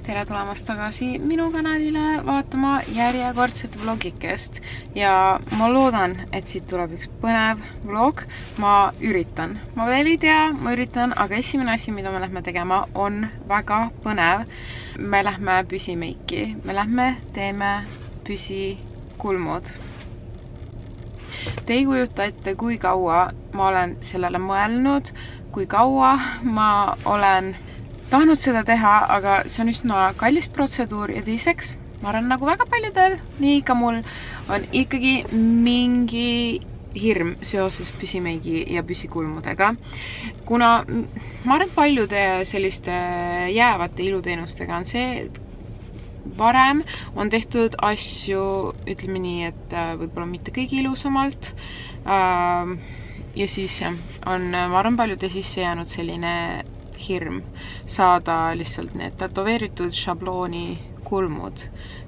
tere tulemast tagasi minu kanalile vaatama järjekordset vlogikest ja ma loodan, et siit tuleb üks põnev vlog. Ma üritan, ma veel ei tea, ma üritan, aga esimene asi, mida me lähme tegema, on väga põnev. Me lähme püsimeiki, me lähme teeme püsikulmud. Te ei kujuta ette, kui kaua ma olen sellele mõelnud, kui kaua ma olen tahtnud seda teha, aga see on üsna kallis protseduur ja teiseks, ma arvan nagu väga paljudel, nii ka mul on ikkagi mingi hirm seoses püsimeigi ja püsikulmudega. Kuna ma arvan, paljude selliste jäävate iluteenustega on see, et varem on tehtud asju, ütleme nii, et võib-olla mitte kõige ilusamalt. Ja siis on, ma arvan, paljude sisse jäänud selline hirm saada lihtsalt need tätoveeritud šablooni kulmud.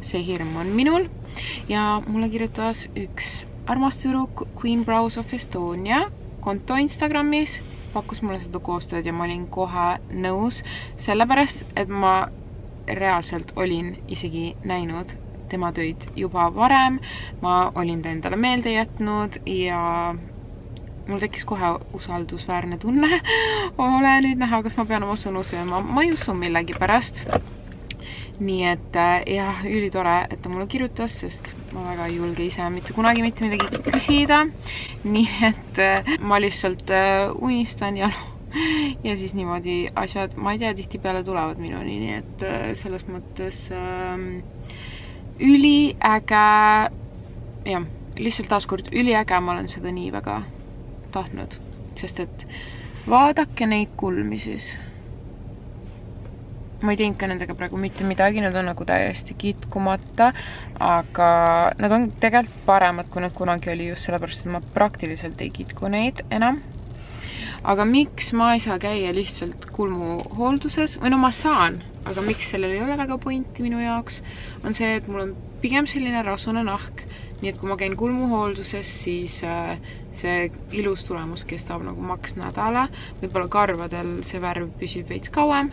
See hirm on minul ja mulle kirjutas üks armas tüdruk Queen Brows of Estonia konto Instagramis, pakkus mulle seda koostööd ja ma olin kohe nõus, sellepärast, et ma reaalselt olin isegi näinud tema töid juba varem, ma olin ta endale meelde jätnud ja mul tekkis kohe usaldusväärne tunne. Ole nüüd näha, kas ma pean oma sõnu sööma. Ma ei usu millegi pärast. Nii et jah, ülitore, et ta mulle kirjutas, sest ma väga ei julge ise mitte kunagi mitte midagi küsida. Nii et ma lihtsalt unistan ja siis niimoodi asjad, ma ei tea, tihti peale tulevad minuni. Nii et selles mõttes üliäge, jah, lihtsalt taaskord üliäge, ma olen seda nii väga tahtnud, sest et vaadake neid kulmi siis. Ma ei teinud ka nendega praegu mitte midagi, nad on nagu täiesti kitkumata, aga nad on tegelikult paremad, kui nad kunagi oli just sellepärast, et ma praktiliselt ei kitku neid enam. Aga miks ma ei saa käia lihtsalt kulmuhoolduses, või no ma saan, aga miks sellel ei ole väga pointi minu jaoks, on see, et mul on pigem selline rasune nahk, nii et kui ma käin kulmuhoolduses, siis see ilus tulemus kestab nagu maks nädala, võib-olla karvadel see värv püsib veits kauem,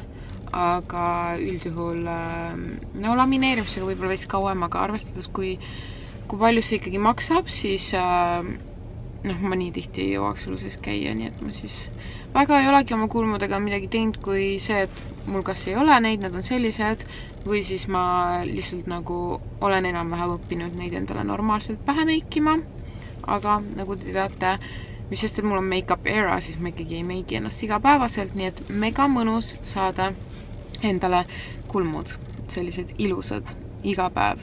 aga üldjuhul no lamineerimisega võib-olla veits kauem, aga arvestades, kui palju see ikkagi maksab, siis noh, ma nii tihti ei jõuaks eluses käia, nii et ma siis väga ei olegi oma kulmudega midagi teinud, kui see, et mul kas ei ole neid, nad on sellised, või siis ma lihtsalt nagu olen enam-vähem õppinud neid endale normaalselt pähe meikima. Aga nagu te teate, mis sest, et mul on make-up era, siis ma ikkagi ei meigi ennast igapäevaselt, nii et mega mõnus saada endale kulmud, sellised ilusad iga päev.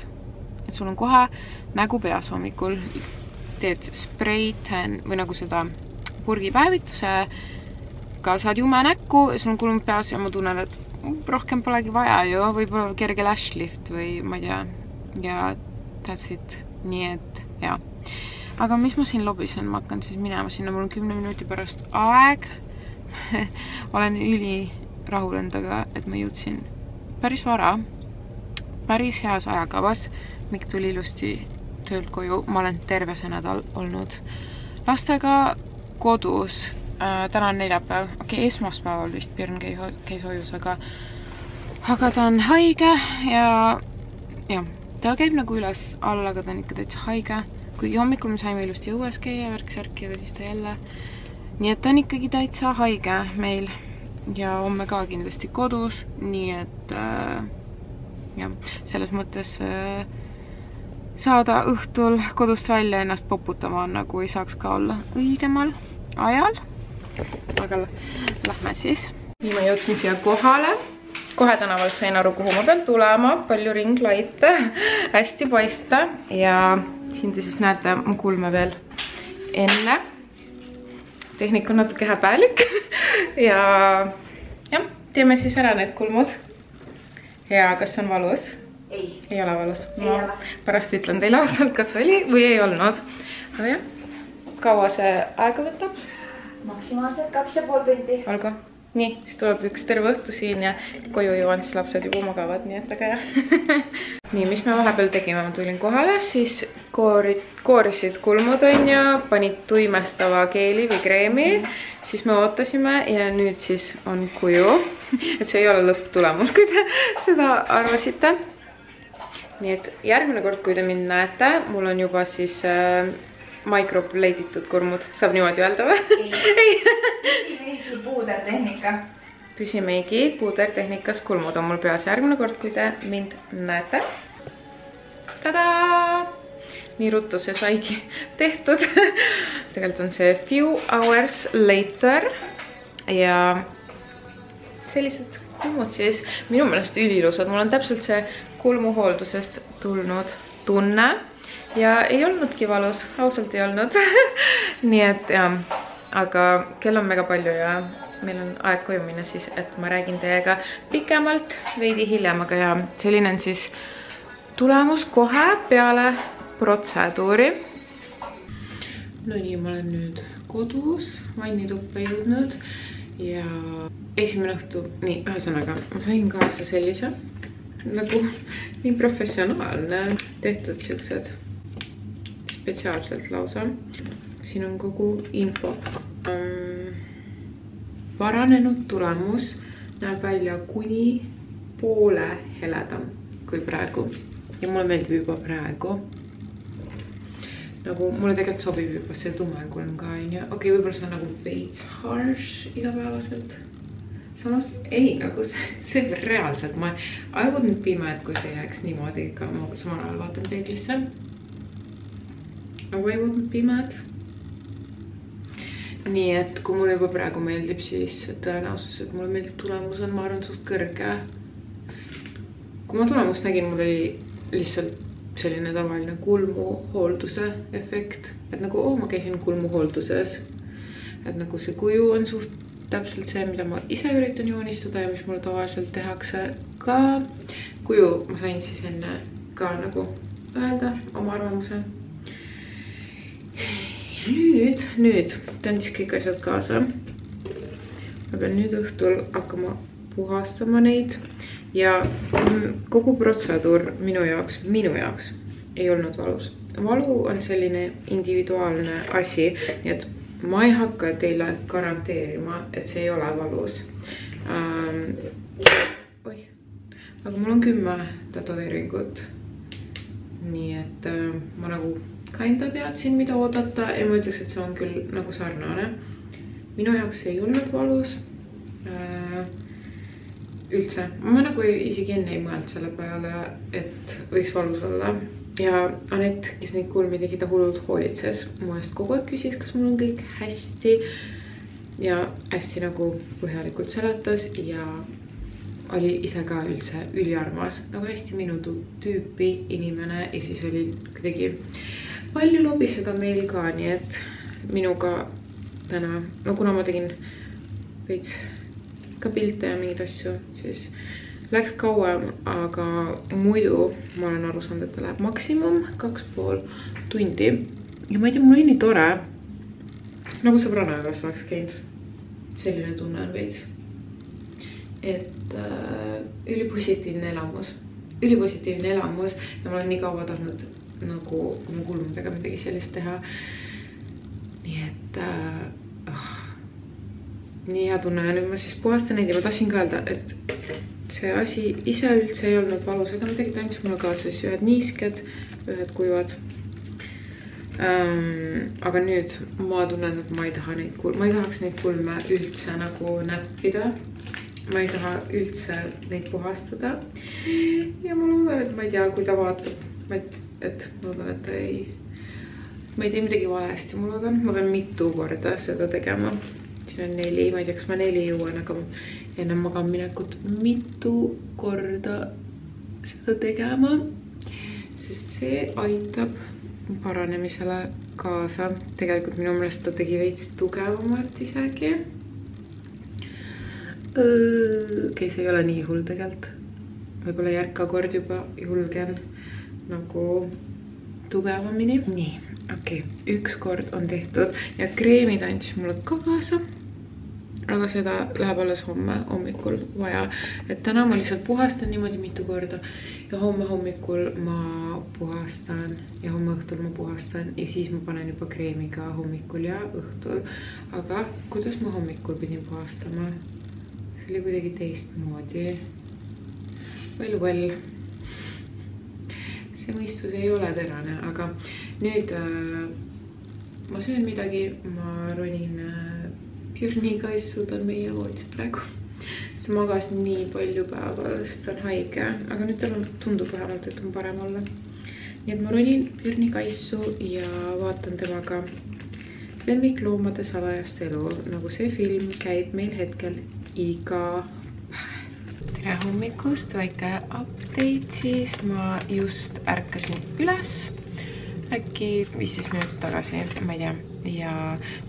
Et sul on kohe nägu peas hommikul, teed spreitan või nagu seda purgipäevitusega saad jume näkku ja sul on kulmud peas ja ma tunnen, et rohkem polegi vaja ju, võib-olla kerge lash lift või ma ei tea ja that's it, nii et jah. Aga mis ma siin lobisen, ma hakkan siis minema sinna, mul on 10 minuti pärast aeg. Olen üli rahul endaga, et ma jõudsin päris vara, päris heas ajakavas. Mikk tuli ilusti töölt koju, ma olen terve see nädal olnud lastega kodus. Täna on neljapäev, esmaspäeval vist Pirn käis hoius, aga ta on haige ja ta käib nagu üles alla, aga ta on ikka täitsa haige. Kui hommikul me saime ilusti õues käia värk-särki, aga siis ta jälle. Nii et ta on ikkagi täitsa haige meil ja homme ka kindlasti kodus, nii et jah, selles mõttes saada õhtul kodust välja ennast poputama, nagu ei saaks ka olla õigemal ajal. Aga lähme siis. Nii ma jõudsin siia kohale. Kohe tänavalt sain aru, kuhu ma pean tulema. Palju ringlaite, hästi paista ja siin te siis näete mu kulme veel enne. Tehnik on natuke häbelik ja jah, teeme siis ära need kulmud. Ja kas on valus? Ei ole valus. Ma pärast ütlen teile ausalt, kas oli või ei olnud. Aga jah, kaua see aega võtab? Maksimaalselt 2,5 tundi. Olgu. nii, siis tuleb üks terve õhtu siin ja koju jõuan, siis lapsed juba magavad, nii et väga hea. nii, mis me vahepeal tegime, ma tulin kohale, siis koorisid kulmud on ju, panid tuimestava keeli või kreemi, siis me ootasime ja nüüd siis on kuju. et see ei ole lõpptulemus, kui te seda arvasite. nii et järgmine kord, kui te mind näete, mul on juba siis microblade'itud kurmud, saab niimoodi öelda või? ei. Puudertehnika. Püsimeigi puudertehnikas kulmud on mul peas järgmine kord, kui te mind näete. Tada! Nii ruttu see saigi tehtud. Tegelikult on see few hours later. Ja sellised kulmud siis minu meelest ülilusad. Mul on täpselt see kulmuhooldusest tulnud tunne. Ja ei olnudki valus. Ausalt ei olnud. Nii et jah. Aga kell on mega palju ja meil on aeg koju minna siis, et ma räägin teiega pikemalt veidi hiljem, aga ja selline on siis tulemus kohe peale protseduuri. No nii, ma olen nüüd kodus, vannituppa jõudnud ja esimene õhtu, nii, ühesõnaga, ma sain kaasa sellise nagu nii professionaalne tehtud siuksed spetsiaalselt lausa. Siin on kogu info. Paranenud tulemus näeb välja kuni poole heledam kui praegu. Ja mulle meeldib juba praegu. Nagu mulle tegelikult sobib juba see tumekulm ka. Okei, võib-olla see on nagu veits harsh igapäevaselt. Samas ei, nagu see reaalselt. I wouldn't be mad, kui see jääks niimoodi ka. Ma samal ajal vaatan peeglisse. Aga I wouldn't be mad. Nii et kui mulle juba praegu meeldib, siis tõenäosus, et mulle meeldib tulemus on, ma arvan, suht kõrge. Kui ma tulemust nägin, mul oli lihtsalt selline tavaline kulmuhoolduse efekt. Et nagu, ma käisin kulmuhoolduses. Et nagu see kuju on suht täpselt see, mida ma ise üritan joonistada ja mis mulle tavaliselt tehakse ka. Kuju ma sain siis enne ka nagu öelda oma arvamuse. Nüüd ta andis kõik asjad kaasa. Ma pean nüüd õhtul hakkama puhastama neid ja kogu protseduur minu jaoks ei olnud valus. Valu on selline individuaalne asi, nii et ma ei hakka teile garanteerima, et see ei ole valus. Aga mul on 10 tätoveeringut. Nii et ma nagu kinda teadsin, mida oodata ja ma ütleks, et see on küll nagu sarnane. Minu jaoks ei olnud valus. Üldse. Ma nagu isegi enne ei mõelnud selle peale, et võiks valus olla. Ja Anett, kes neid kulmi tegi, ta hullult hoolitses. Mu eest kogu aeg küsis, kas mul on kõik hästi. Ja hästi nagu põhjalikult seletas ja oli ise ka üldse üliarmas. Nagu hästi minu tüüpi inimene ja siis oli kuidagi palju lobis seda meil ka, nii et minuga täna, no kuna ma tegin veits ka pilte ja mingid asju, siis läks kauem, aga muidu ma olen aru saanud, et ta läheb maksimum 2,5 tundi. Ja ma ei tea, mul oli nii tore, nagu sõbrana juures oleks käinud. Selline tunne on veits. Et ülipositiivne elamus. Ülipositiivne elamus ja ma olen nii kaua tahtnud nagu oma kulmudega midagi sellist teha. Nii et nii hea tunne ja nüüd ma siis puhastan neid ja ma tahtsin ka öelda, et see asi ise üldse ei olnud valus, aga midagi ta andis mulle ka siis ühed niisked, ühed kuivad. Aga nüüd ma tunnen, et ma ei taha neid ma ei tahaks neid kulme üldse nagu näppida. Ma ei taha üldse neid puhastada. Ja ma loodan, et ma ei tea, kui ta vaatab. Et ma loodan, et ta ei... Ma ei tee midagi valesti, ma loodan. Ma pean mitu korda seda tegema. Siin on 4, ma ei tea, kas ma 4 jõuan, aga enne magaminekut mitu korda seda tegema. Sest see aitab paranemisele kaasa. Tegelikult minu meelest ta tegi veits tugevamalt isegi. Okei, see ei ole nii hull tegelikult. Võib-olla järka kord juba julgen nagu tugevamini. Nii, okei. Üks kord on tehtud ja kreemid andis mulle ka kaasa. aga seda läheb alles homme hommikul vaja. Et täna ma lihtsalt puhastan niimoodi mitu korda ja homme hommikul ma puhastan ja homme õhtul ma puhastan ja siis ma panen juba kreemi ka hommikul ja õhtul. Aga kuidas ma hommikul pidin puhastama? See oli kuidagi teistmoodi. Well. See mõistus ei ole terane, aga nüüd ma söön midagi, ma ronin Björniga istud on meie voodis praegu. See magas nii palju päeval, sest ta on haige, aga nüüd tal tundub vähemalt, et on parem olla. Nii et ma ronin Björniga issu ja vaatan temaga lemmikloomade salajast elu. Nagu see film käib meil hetkel iga päev. Tere hommikust, väike update siis. Ma just ärkasin üles. Äkki 15 minutit tagasi, ma ei tea, ja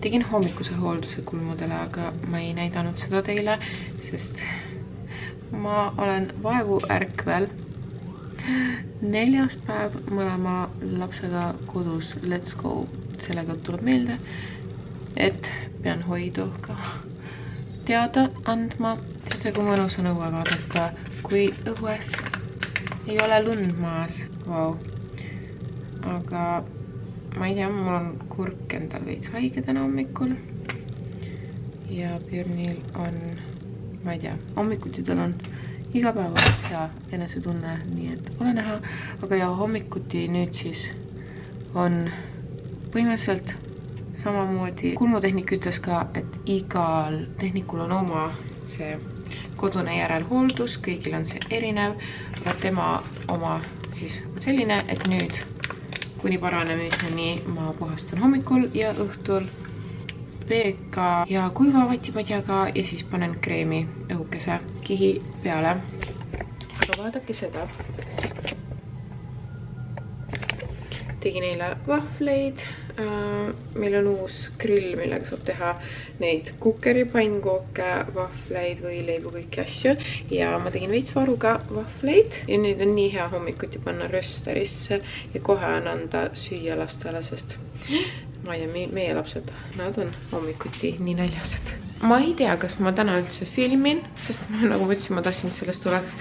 tegin hommikuse hoolduse kulmudele, aga ma ei näidanud seda teile, sest ma olen vaevu ärkvel 4. päev mõlema lapsega kodus. Let's go. Sellega tuleb meelde, et pean hoidu ka teada andma. Teate, kui mõnus on õue vaadata, kui õues ei ole lund maas. Vau. Aga ma ei tea, mul on kurk endal veits haige täna hommikul. Ja Björnil on, ma ei tea, hommikuti tal on iga päev hea enesetunne, nii et ole näha. Aga ja hommikuti nüüd siis on põhimõtteliselt samamoodi. Kulmutehnik ütles ka, et igal tehnikul on oma see kodune järelhooldus, kõigil on see erinev, aga tema oma siis selline, et nüüd kuni paranemiseni ma puhastan hommikul ja õhtul veega ja kuiva vatipadjaga ja siis panen kreemi õhukese kihi peale. Aga vaadake seda. Tegin eile vahvleid. Meil on uus grill, millega saab teha neid kukeri, pannkooke, vahvleid, võileibu, kõiki asju. Ja ma tegin veits varuga vahvleid. Ja nüüd on nii hea hommikuti panna rösterisse ja kohe on anda süüa lastele, sest ma ei tea, meie lapsed, nad on hommikuti nii näljased. Ma ei tea, kas ma täna üldse filmin, sest nagu ma ütlesin, ma tahtsin, et sellest tuleks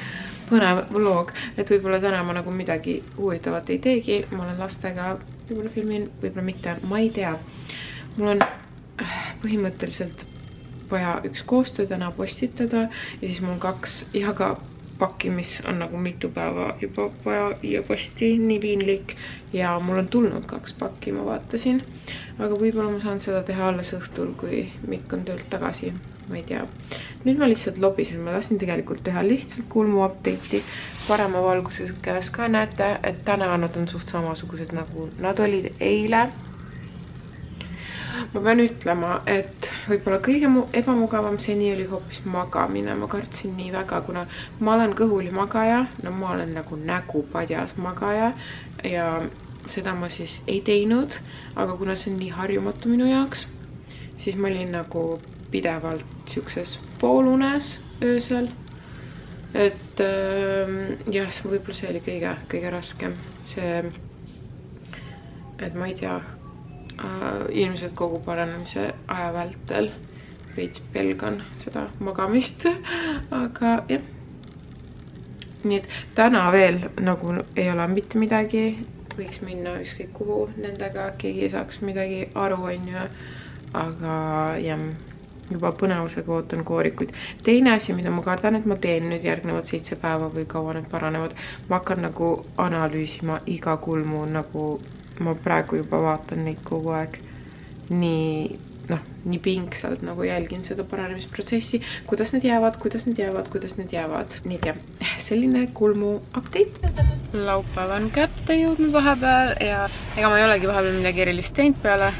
põnev vlog, et võib-olla täna ma nagu midagi huvitavat ei teegi. Ma olen lastega, võib-olla filmin, võib-olla mitte, ma ei tea. Mul on põhimõtteliselt vaja üks koostöö täna postitada ja siis mul on 2 jagapakki, mis on nagu mitu päeva juba vaja viia posti, nii piinlik. Ja mul on tulnud 2 pakki, ma vaatasin. Aga võib-olla ma saan seda teha alles õhtul, kui Mikk on töölt tagasi. Ma ei tea. Nüüd ma lihtsalt lobisen, ma tahtsin tegelikult teha lihtsalt kulmu update'i parema valguses käes ka. Näete, et täna nad on suht samasugused nagu nad olid eile. Ma pean ütlema, et võib-olla kõige ebamugavam seni oli hoopis magamine. Ma kartsin nii väga, kuna ma olen kõhuli magaja, no ma olen nagu nägupadjas magaja ja seda ma siis ei teinud, aga kuna see on nii harjumatu minu jaoks, siis ma olin nagu pidevalt siukses poolunes öösel. Et jah, võib-olla see oli kõige raskem. See, et ma ei tea, ilmselt kogu paranemise aja vältel veits pelgan seda magamist, aga jah. Nii et täna veel nagu ei ole mitte midagi, võiks minna ükskõik kuhu nendega, keegi ei saaks midagi aru, on ju, aga jah, juba põnevusega ootan koorikuid. Teine asi, mida ma kardan, et ma teen nüüd järgnevad 7 päeva või kaua need paranevad, ma hakkan nagu analüüsima iga kulmu, nagu ma praegu juba vaatan neid kogu aeg nii pingsalt nagu jälgin seda paranemisprotsessi, kuidas need jäävad. Nii tea, selline kulmu update. Laupäev on kätte jõudnud vahepeal ja ega ma ei olegi vahepeal midagi erilist teinud peale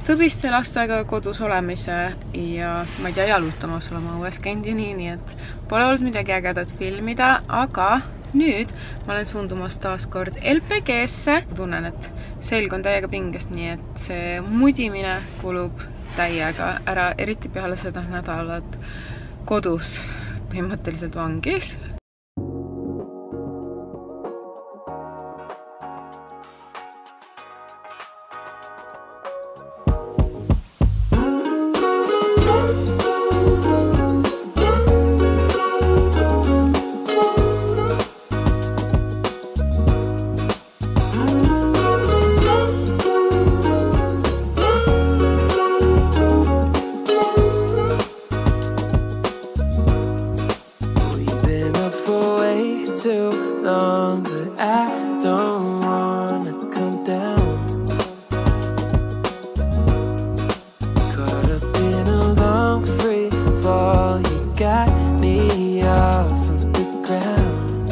tõbiste lastega kodus olemise ja ma ei tea, jalutamas olema õues käinud ja nii, et pole olnud midagi ägedat filmida, aga nüüd ma olen suundumas taas kord LPG-sse. Tunnen, et selg on täiega pinges, nii et see mudimine kulub täiega ära, eriti peale seda nädalat kodus põhimõtteliselt vangis. long, but I don't wanna come down. Caught up in a long free fall, you got me off of the ground.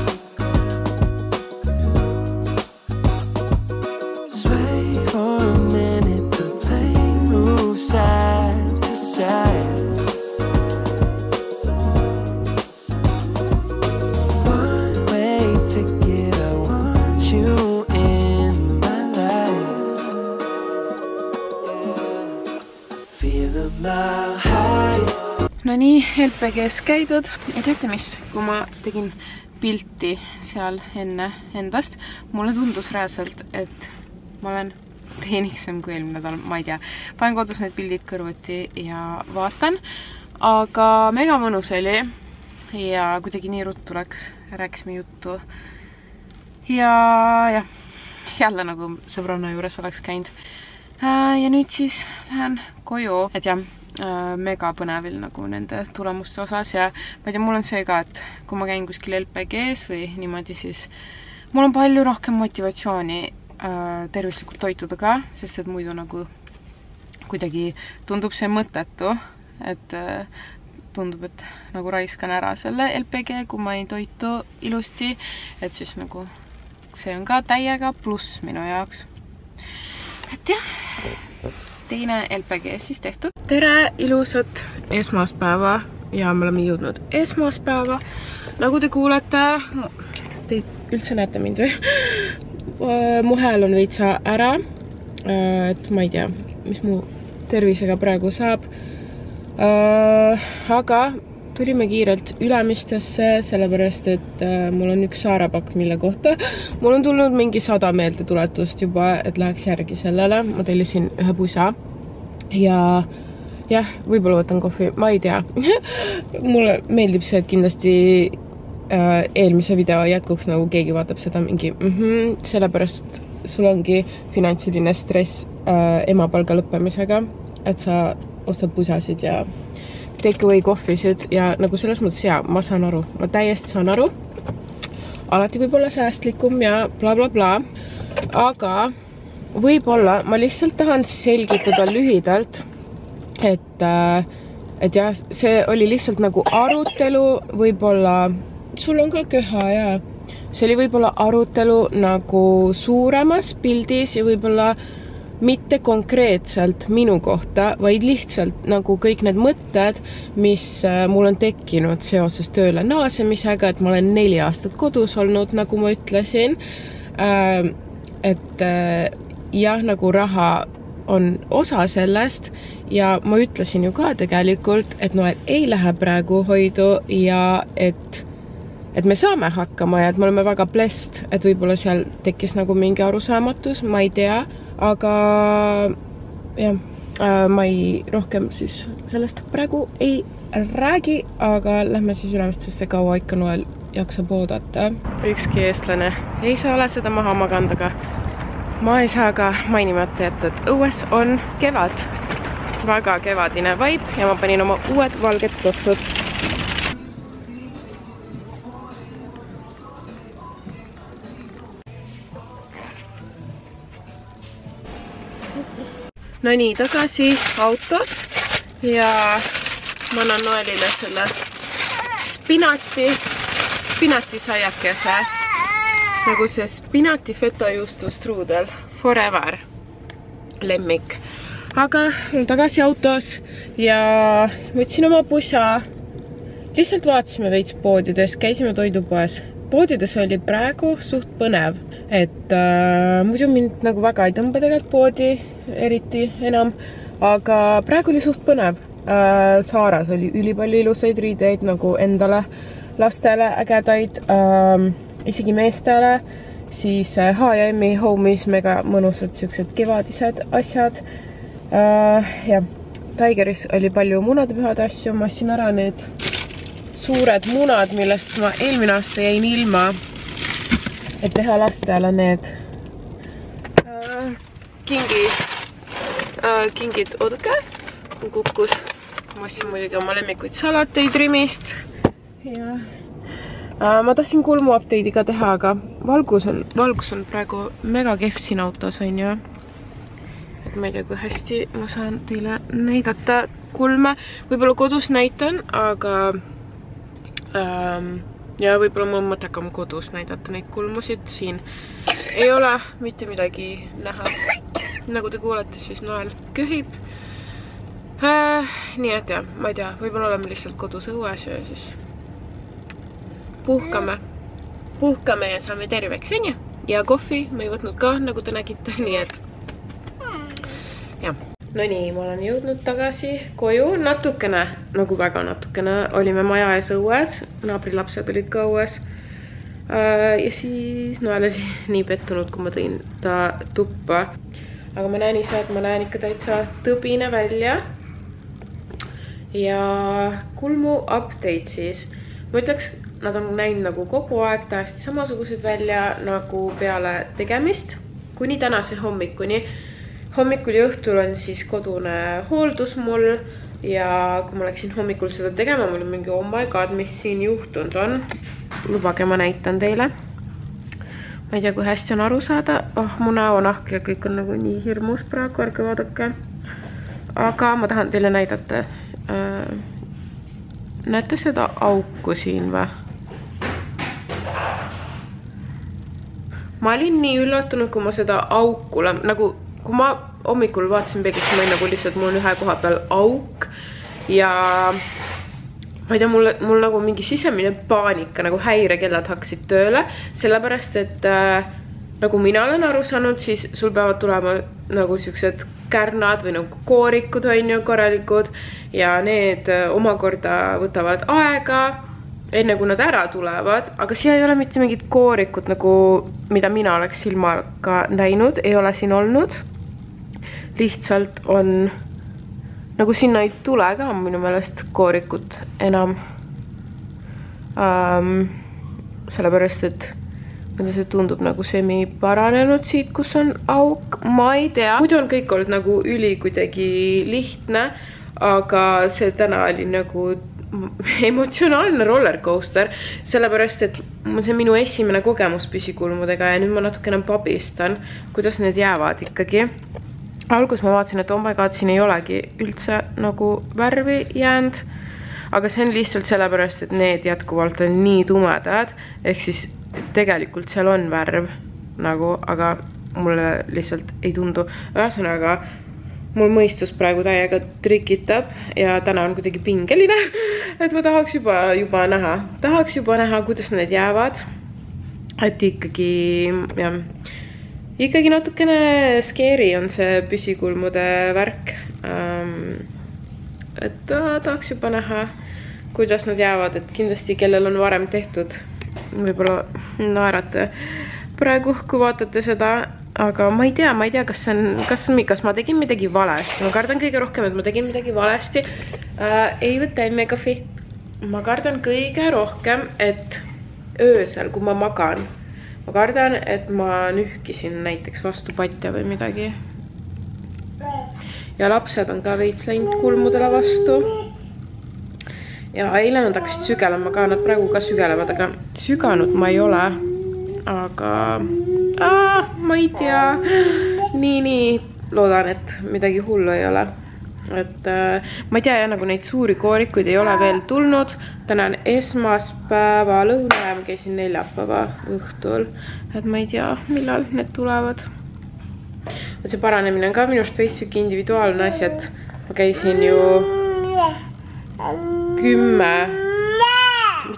Sway for a minute, the plane moves side to side. No nii, LPG-s käidud ja teate mis, kui ma tegin pilti seal enne endast, mulle tundus reaalselt, et ma olen peeniksem kui eelmine nädal, ma ei tea. Panen kodus need pildid kõrvuti ja vaatan, aga mega mõnus oli ja kuidagi nii ruttu rääkisime juttu ja jah, jälle nagu sõbranna juures oleks käinud. Ja nüüd siis lähen koju, et jah, mega põnevil nagu nende tulemuste osas ja ma ei tea, mul on see ka, et kui ma käin kuskil LPG-s või niimoodi, siis mul on palju rohkem motivatsiooni tervislikult toituda ka, sest et muidu nagu kuidagi tundub see mõttetu, et tundub, et nagu raiskan ära selle LPG, kui ma ei toitu ilusti, et siis nagu see on ka täiega pluss minu jaoks. Et jah, teine LPG siis tehtud. Tere, ilusat esmaspäeva ja me oleme jõudnud esmaspäeva. Nagu te kuulete, te üldse näete mind või? Mu hääl on veitsa ära, et ma ei tea, mis mu tervisega praegu saab. Aga tulime kiirelt Ülemistesse, sellepärast, et mul on üks saarapakk, mille kohta mul on tulnud mingi 100 meeldetuletust juba, et läheks järgi sellele. Ma tellisin ühe pusa ja jah, võib-olla võtan kohvi, ma ei tea. Mulle meeldib see, et kindlasti eelmise video jätkuks, nagu keegi vaatab seda mingi sellepärast sul ongi finantsiline stress emapalga lõppemisega, et sa ostad pusasid ja takeaway kohvisid ja nagu selles mõttes ja ma saan aru, ma täiesti saan aru. Alati võib olla säästlikum ja bla bla bla, aga võib-olla ma lihtsalt tahan selgitada lühidalt, et jah, see oli lihtsalt nagu arutelu, võib-olla, sul on ka köha ja see oli võib-olla arutelu nagu suuremas pildis ja võib-olla mitte konkreetselt minu kohta, vaid lihtsalt nagu kõik need mõtted, mis mul on tekkinud seoses tööle naasemisega, et ma olen 4 aastat kodus olnud, nagu ma ütlesin, et jah, nagu raha on osa sellest ja ma ütlesin ju ka tegelikult, et no, et ei lähe praegu hoidu ja et me saame hakkama ja et me oleme väga blessed, et võib-olla seal tekkis nagu mingi arusaamatus, ma ei tea, aga jah, ma ei rohkem siis sellest praegu ei räägi, aga lähme siis Ülemistesse, kaua ikka Noel jaksab oodata. Ükski eestlane ei saa ole seda maha maganud, aga ma ei saa ka mainimata jätta, et õues on kevad. Väga kevadine vibe ja ma panin oma uued valged tossud. No nii, tagasi autos ja ma annan Noelile selle spinati saiakese, nagu see spinati fetajuustu strudel, forever lemmik. Aga tagasi autos ja võtsin oma pusa, lihtsalt vaatasime veits poodides, käisime toidupoes. Poodides oli praegu suht põnev, et muidu mind nagu väga ei tõmba tegelikult poodi, eriti enam, aga praegu oli suht põnev. Saaras oli ülipalju ilusaid riideid nagu endale, lastele ägedaid, isegi meestele, siis H&M-i Home'is mega mõnusad siuksed kevadised asjad. Ja Tigeris oli palju munadepühade asju, ma ostsin ära need suured munad, millest ma eelmine aasta jäin ilma, et teha lastele need kingid, oodake, kukkus. Ma ostsin muidugi oma lemmikuid salateid Rimist ja Ma tahtsin kulmu update'iga teha, aga valgus on praegu mega kehv siin autos, on ju. Et ma ei tea, kui hästi ma saan teile näidata kulme. Võib-olla kodus näitan, aga ja võib-olla mul on mõttekam kodus näidata neid kulmusid. Siin ei ole mitte midagi näha. Nagu te kuulete, siis Noel köhib. Nii et jah, ma ei tea, võib-olla oleme lihtsalt kodus õues ja siis puhkame ja saame terveks, on ju? Ja kohvi ma ei võtnud ka, nagu te nägite, nii et jah. No nii, ma olen jõudnud tagasi koju natukene, nagu väga natukene, olime maja ees õues, naabrilapsed olid ka õues. Ja siis Noel oli nii pettunud, kui ma tõin ta tuppa. Aga ma näen ise, et ma näen ikka täitsa tõbine välja. Ja kulmu update siis. Ma ütleks, nad on näinud nagu kogu aeg täiesti samasugused välja nagu peale tegemist. Kuni tänase hommikuni. Hommikul ja õhtul on siis kodune hooldus mul. Ja kui ma läksin hommikul seda tegema, mul on mingi oh my god, mis siin juhtunud on. Lubage, ma näitan teile. Ma ei tea, kui hästi on aru saada. Mu näonahk ja kõik on nagu nii hirmus praegu, ärge vaadake. Aga ma tahan teile näidata. Näete seda auku siin või? Ma olin nii üllatunud, kui ma seda auku, nagu kui ma hommikul vaatasin peeglisse, ma olin nagu lihtsalt, mul on ühe koha peal auk ja ma ei tea, mul nagu mingi sisemine paanika, nagu häirekellad hakkasid tööle, sellepärast, et nagu mina olen aru saanud, siis sul peavad tulema nagu siuksed kärnad või nagu koorikud on ju korralikud ja need omakorda võtavad aega, enne kui nad ära tulevad, aga siia ei ole mitte mingid koorikud, nagu mida mina oleks silmaga näinud, ei ole siin olnud. Lihtsalt on, nagu sinna ei tule ka minu meelest koorikut enam. Sellepärast, et see tundub nagu semi paranenud siit, kus on auk. Ma ei tea. Muidu on kõik olnud nagu üli kuidagi lihtne, aga see täna oli nagu emotsionaalne rollercoaster, sellepärast, et see on minu esimene kogemus püsikulmudega ja nüüd ma natukene pabistan, kuidas need jäävad ikkagi. Algus ma vaatasin, et oh my god, siin ei olegi üldse nagu värvi jäänud, aga see on lihtsalt sellepärast, et need jätkuvalt on nii tumedad, ehk siis tegelikult seal on värv nagu, aga mulle lihtsalt ei tundu. Ühesõnaga, mul mõistus praegu täiega trikitab ja täna on kuidagi pingeline, et ma tahaks juba näha. Tahaks juba näha, kuidas need jäävad. Et ikkagi natukene scary on see püsikulmude värk. Et tahaks juba näha, kuidas nad jäävad, et kindlasti kellel on varem tehtud. Võib-olla naerate praegu, kui vaatate seda, aga ma ei tea, kas ma tegin midagi valesti. Ma kardan kõige rohkem, et ma tegin midagi valesti. Ei võta megafii. Ma kardan kõige rohkem, et öösel, kui ma magan, ma kardan, et ma nühkisin näiteks vastu patja või midagi. Ja lapsed on ka veits läinud kulmudele vastu. Ja eile nad hakkasid sügelema ka, nad praegu ka sügelevad, aga süganud ma ei ole. Aga ma ei tea. Nii loodan, et midagi hullu ei ole. Et ma ei tea, nagu neid suuri koorikuid ei ole veel tulnud. Täna on esmaspäeva lõuna ja ma käisin neljapäeva õhtul. Et ma ei tea, millal need tulevad. Et see paranemine on ka minust veits individuaalne asi, et ma käisin ju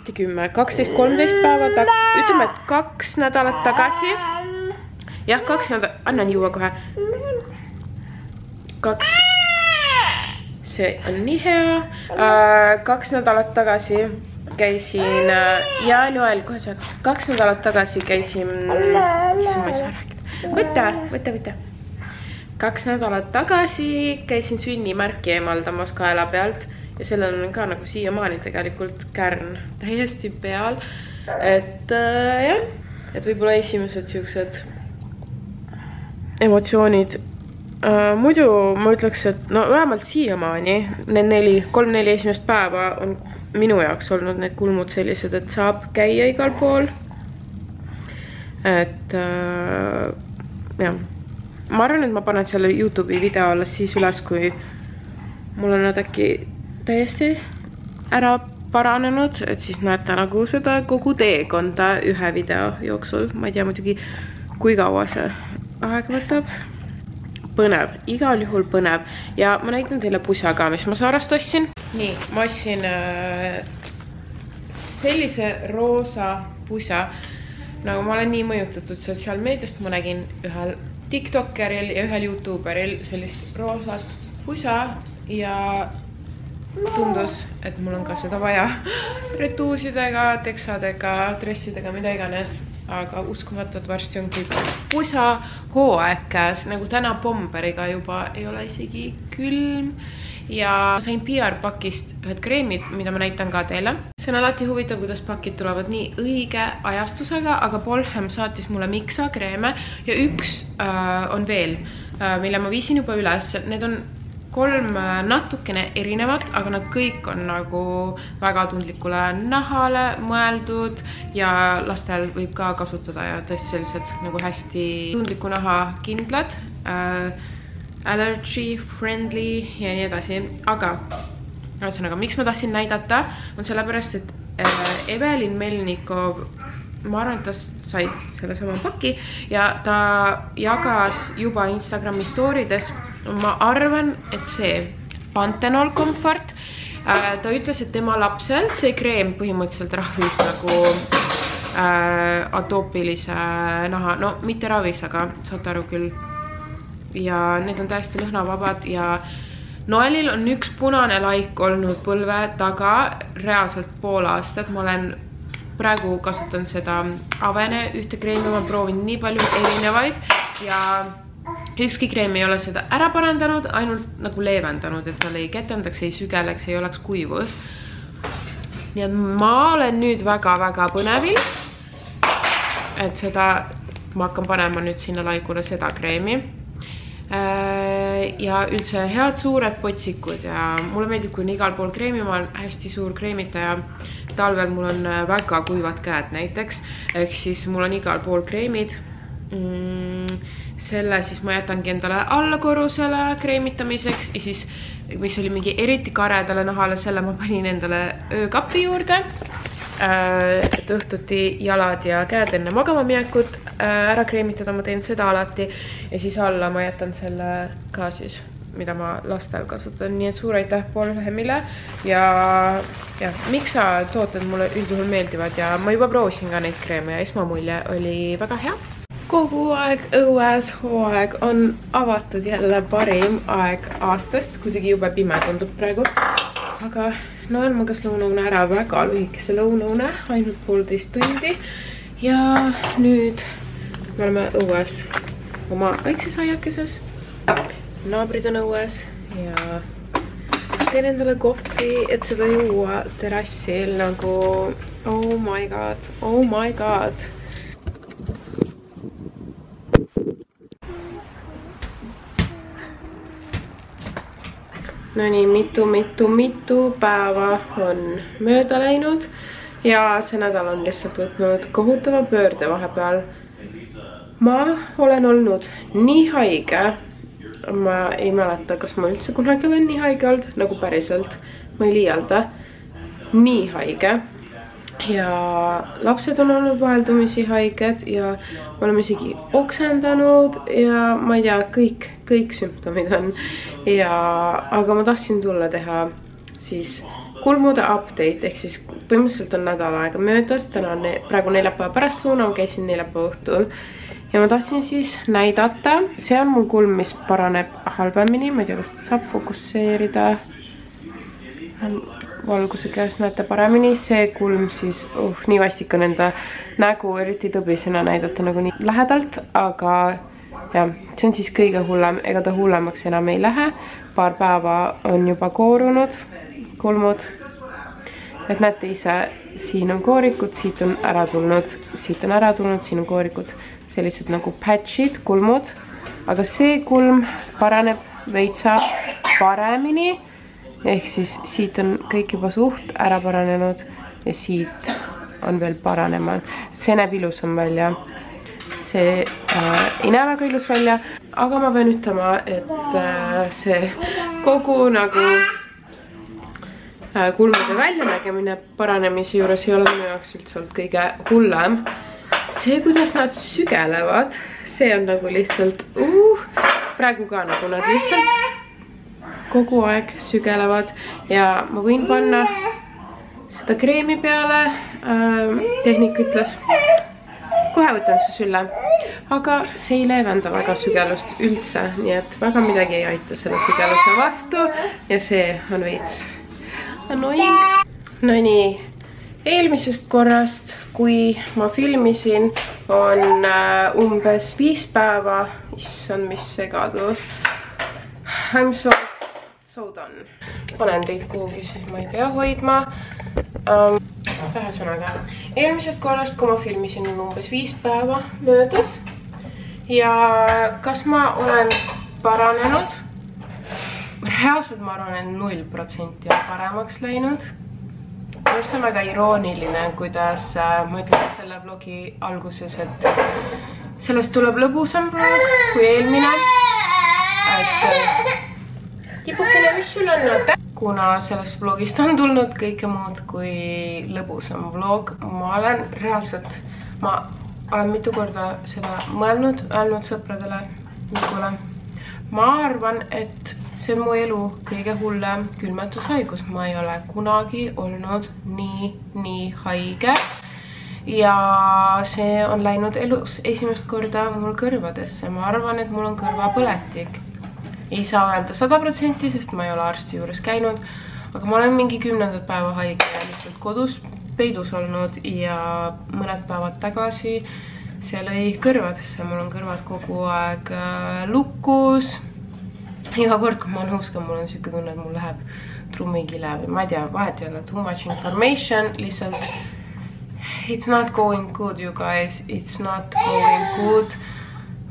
12-13 päeva ütleme, et 2 nädalat tagasi. Jah, 2 nädalat, annan juua kohe. 2. See on nii hea. 2 nädalat tagasi käisin ja Noel, kohe saad. 2 nädalat tagasi käisin, mis ma ei saa rääkida. Võta. 2 nädalat tagasi käisin sünnimärki eemaldamas kaela pealt. Ja sellel on ka nagu siiamaani tegelikult kärn täiesti peal. Et jah, et võib-olla esimesed siuksed emotsioonid. Muidu ma ütleks, et no vähemalt siiamaani need 3-4 esimest päeva on minu jaoks olnud need kulmud sellised, et saab käia igal pool. Et jah, ma arvan, et ma panen selle YouTube'i video alles siis üles, kui mul on nad äkki täiesti ära paranenud, et siis näete nagu seda kogu teekonda ühe video jooksul. Ma ei tea muidugi, kui kaua see aeg võtab. Põnev, igal juhul põnev. Ja ma näitan teile pusa ka, mis ma Saarast ostsin. Nii, ma ostsin sellise roosa pusa. Nagu ma olen nii mõjutatud sotsiaalmeediast, ma nägin ühel TikTokeril ja ühel YouTuberil sellist roosat pusa ja tundus, et mul on ka seda vaja retuusidega, teksadega, dressidega, mida iganes. Aga uskumatult varsti on kõik pusa hooaeg käes, nagu täna Bomberiga juba ei ole isegi külm. Ja sain PR-pakist ühed kreemid, mida ma näitan ka teile. See on alati huvitav, kuidas pakid tulevad nii õige ajastusega, aga Polhem saatis mulle Mixa kreeme ja üks on veel, mille ma viisin juba üles. Need on 3 natukene erinevad, aga nad kõik on nagu väga tundlikule nahale mõeldud ja lastel võib ka kasutada ja tõesti sellised nagu hästi tundliku naha kindlad, allergy friendly ja nii edasi. Aga miks ma tahtsin näidata on sellepärast, et Evelin Melnikov, ma arvan, et ta sai selle sama paki ja ta jagas juba Instagrami storydes. Ma arvan, et see Panthenol Comfort, ta ütles, et tema lapsel see kreem põhimõtteliselt rahvis nagu atoopilise naha, no mitte ravis, aga saate aru küll. Ja need on täiesti lõhnavabad ja Noelil on üks punane laik olnud põlve taga reaalselt pool aastat. Ma olen praegu kasutan seda Avene ühte kreemi, ma proovin nii palju erinevaid ja ükski kreem ei ole seda ära parandanud, ainult nagu leevendanud, et tal ei ketendaks, ei sügeleks, ei oleks kuivus. Nii et ma olen nüüd väga-väga põnevil, et seda ma hakkan panema nüüd sinna laikule seda kreemi. Ja üldse head suured potsikud ja mulle meeldib, kui on igal pool kreemi, ma olen hästi suur kreemitaja. Talvel mul on väga kuivad käed näiteks, ehk siis mul on igal pool kreemid. Selle siis ma jätangi endale allakorrusele kreemitamiseks ja siis, mis oli mingi eriti karedale nahale, selle ma panin endale öökapi juurde, et õhtuti jalad ja käed enne magama minekut ära kreemitada, ma teen seda alati ja siis alla ma jätan selle ka siis, mida ma lastel kasutan, nii et suur aitäh Polhemile ja Mixa tooted mulle üldjuhul meeldivad ja ma juba proovisin ka neid kreeme ja esmamulje oli väga hea. Kogu aeg õues hooaeg on avatud jälle parim aeg aastast, kuidagi jube pime tundub praegu. Aga Noel magas lõunaune ära, väga lühikese lõunaune, ainult 1,5 tundi. Ja nüüd me oleme õues oma väikses aiakeses. Naabrid on õues ja teen endale kohvi, et seda juua terassil nagu oh my god. No nii, mitu päeva on mööda läinud ja see nädal on lihtsalt võtnud kohutava pöörde vahepeal. Ma olen olnud nii haige, ma ei mäleta, kas ma üldse kunagi olen nii haige olnud, nagu päriselt, ma ei liialda, nii haige. Ja lapsed on olnud vaheldumisi haiged ja me oleme isegi oksendanud ja ma ei tea, kõik sümptomid on. Aga ma tahtsin tulla teha siis kulmude update, ehk siis põhimõtteliselt on nädal aega möödas, täna on praegu neljapäeva pärastlõuna, ma käisin neljapäeva õhtul ja ma tahtsin siis näidata, see on mul kulm, mis paraneb halvemini, ma ei tea, kas saab fokusseerida. Valguse käes näete paremini, see kulm siis, nii vastik on enda nägu eriti tõbisena näidata nagu nii lähedalt, aga jah, see on siis kõige hullem, ega ta hullemaks enam ei lähe, paar päeva on juba koorunud kulmud, et näete ise, siin on koorikud, siit on ära tulnud, siin on koorikud, sellised nagu patchid, kulmud, aga see kulm paraneb veitsa paremini. ehk siis siit on kõik juba suht ära paranenud ja siit on veel paranemal. See näeb ilusam välja. See ei näe väga ilus välja, aga ma pean ütlema, et see kogu nagu kulmude väljanägemine paranemise juures ei ole minu jaoks üldse olnud kõige hullem. See, kuidas nad sügelevad, see on nagu lihtsalt praegu ka nagu nad lihtsalt kogu aeg sügelevad ja ma võin panna seda kreemi peale. Tehnik ütles, kohe võtan su sülle, aga see ei leevenda väga sügelust üldse, nii et väga midagi ei aita selle sügeluse vastu ja see on veits annoying. No nii, eelmisest korrast, kui ma filmisin, on umbes 5 päeva. Issand, mis segadus. I'm so done. Panen teid kuhugi, siis ma ei pea hoidma. Ühesõnaga, eelmisest korrast, kui ma filmisin, on umbes 5 päeva möödas. Ja kas ma olen paranenud? Reaalselt ma arvan, et 0% on paremaks läinud. See on väga irooniline, kuidas ma ütlen selle vlogi alguses, et sellest tuleb lõbusam vlog kui eelmine. Kipukene, mis sul on? Kuna sellest vlogist on tulnud kõike muud kui lõbusam vlog, ma olen mitu korda seda mõelnud, öelnud sõpradele, mitule. Ma arvan, et see on mu elu kõige hullem külmetushaigus. Ma ei ole kunagi olnud nii haige. Ja see on läinud elus esimest korda mul kõrvadesse. Ma arvan, et mul on kõrvapõletik. Ei saa öelda 100%, sest ma ei ole arsti juures käinud. Aga ma olen mingi 10. päeva haige ja lihtsalt kodus peidus olnud ja mõned päevad tagasi see lõi kõrvadesse. Mul on kõrvad kogu aeg lukus. Iga kord, kui ma nõuskan, mul on siuke tunne, et mul läheb trummikile või ma ei tea, vahet ei ole too much information, lihtsalt it's not going good, you guys, it's not going good.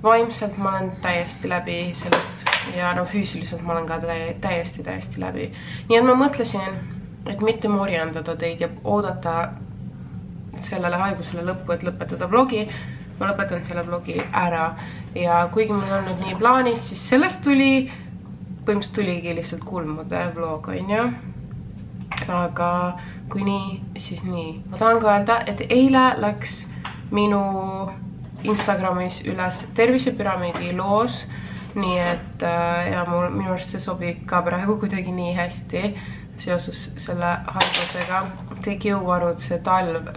Vaimselt ma olen täiesti läbi sellest ja no füüsiliselt ma olen ka täiesti läbi. Nii et ma mõtlesin, et mitte morjandada teid ja oodata sellele haigusele lõppu, et lõpetada vlogi. Ma lõpetan selle vlogi ära ja kuigi mul on nüüd nii plaanis, siis sellest põhimõtteliselt tuligi lihtsalt kulmude vlog, on ju. Aga kui nii, siis nii. Ma tahan ka öelda, et eile läks minu Instagramis üles tervisepüramiidi loos. Nii et ja minu arust see sobib ka praegu kuidagi nii hästi seoses selle haigusega. Kõik jõuvarud, see talv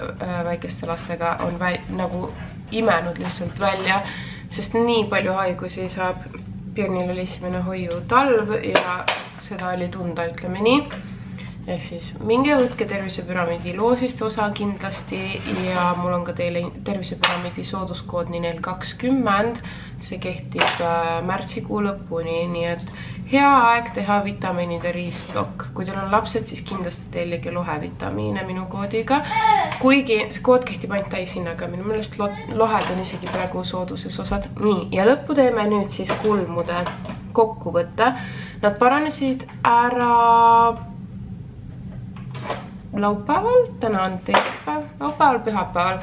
väikeste lastega on nagu imenud lihtsalt välja, sest nii palju haigusi saab. Piernil oli esimene hoiu talv ja seda oli tunda, ütleme nii. Ehk siis minge võtke tervisepüramiidi loosist osa kindlasti ja mul on ka teile tervisepüramiidi sooduskood NINEL20. See kehtib märtsikuu lõpuni, nii et hea aeg teha vitamiinide riistok. Kui teil on lapsed, siis kindlasti tellige lohevitamiine minu koodiga. Kuigi see kood kehtib ainult täishinnaga, minu meelest lohed on isegi praegu sooduses osad. Nii, ja lõppu teeme nüüd siis kulmude kokkuvõtte. Nad paranesid ära laupäeval, täna on teisipäev, laupäeval, pühapäeval.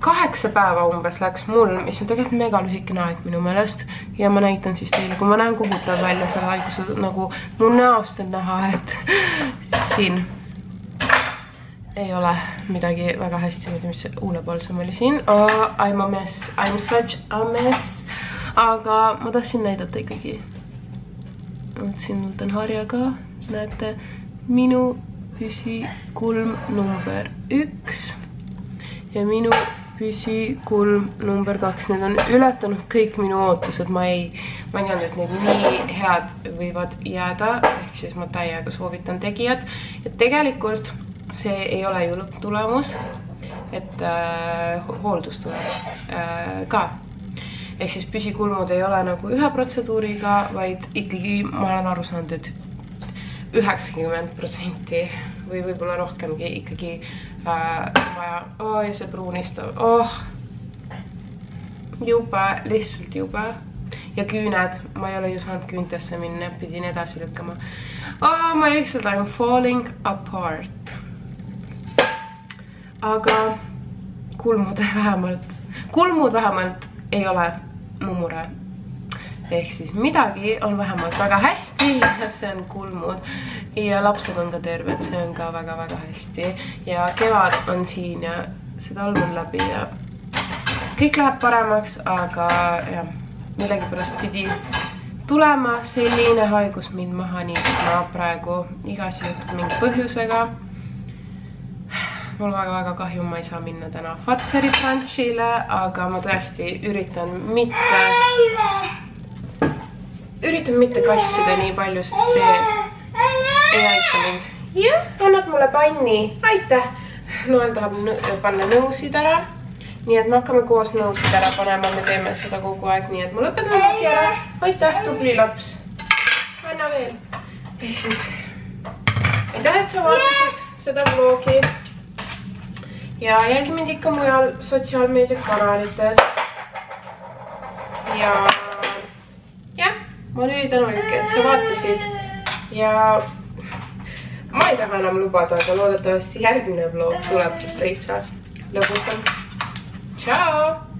8 päeva umbes läks mul, mis on tegelikult mega lühikene aeg minu meelest. Ja ma näitan siis teile, kui ma näen kohutav välja selle haiguse, nagu mu näost on näha, et siin ei ole midagi väga hästi, mis see huulepalsam oli siin. I'm a mess, I'm such a mess. Aga ma tahtsin näidata ikkagi. Siin võtan harjaga, näete, minu püsikulm number 1 ja minu püsikulm number 2. Need on ületanud kõik minu ootused. Ma ei teadnud, et need nii head võivad jääda. Ehk siis ma täiega soovitan tegijad. Ja tegelikult see ei ole ju lõpptulemus, et hooldus tuleb ka. Ehk siis püsikulmud ei ole nagu ühe protseduuriga, vaid ikkagi ma olen aru saanud, et 90% või võib-olla rohkemgi ikkagi vaja. Ja see pruunistav. Jube, lihtsalt jube. ja küüned, ma ei ole ju saanud küüntesse minna, pidin edasi lükkama. Ma lihtsalt I'm falling apart. Aga kulmud vähemalt ei ole mu mure. Ehk siis midagi on vähemalt väga hästi ja see on kulmud. Ja lapsed on ka terved, see on ka väga-väga hästi. Ja kevad on siin ja see talv on läbi ja kõik läheb paremaks, aga jah, millegipärast pidi tulema selline haigus mind maha, nii et ma praegu igas juhtub mingi põhjusega. Mul väga-väga kahju, ma ei saa minna täna Fatseri brunchile, aga ma tõesti üritan mitte kassida nii palju, sest see ei aita mind. Jah, annad mulle panni. Aitäh! Noel tahab panna nõusid ära. Nii et me hakkame koos nõusid ära panema, me teeme seda kogu aeg, nii et ma lõpetan vlogi ära. Aitäh, tubli laps. Anna veel. Ja siis, aitäh, et sa vaatasid seda vlogi. Ja jälgi mind ikka mujal sotsiaalmeedia kanalites. Ja ma olen ülitänulik, et sa vaatasid. Ja ma ei taha enam lubada, aga loodetavasti järgmine vlog tuleb täitsa lõbusam. Ciao!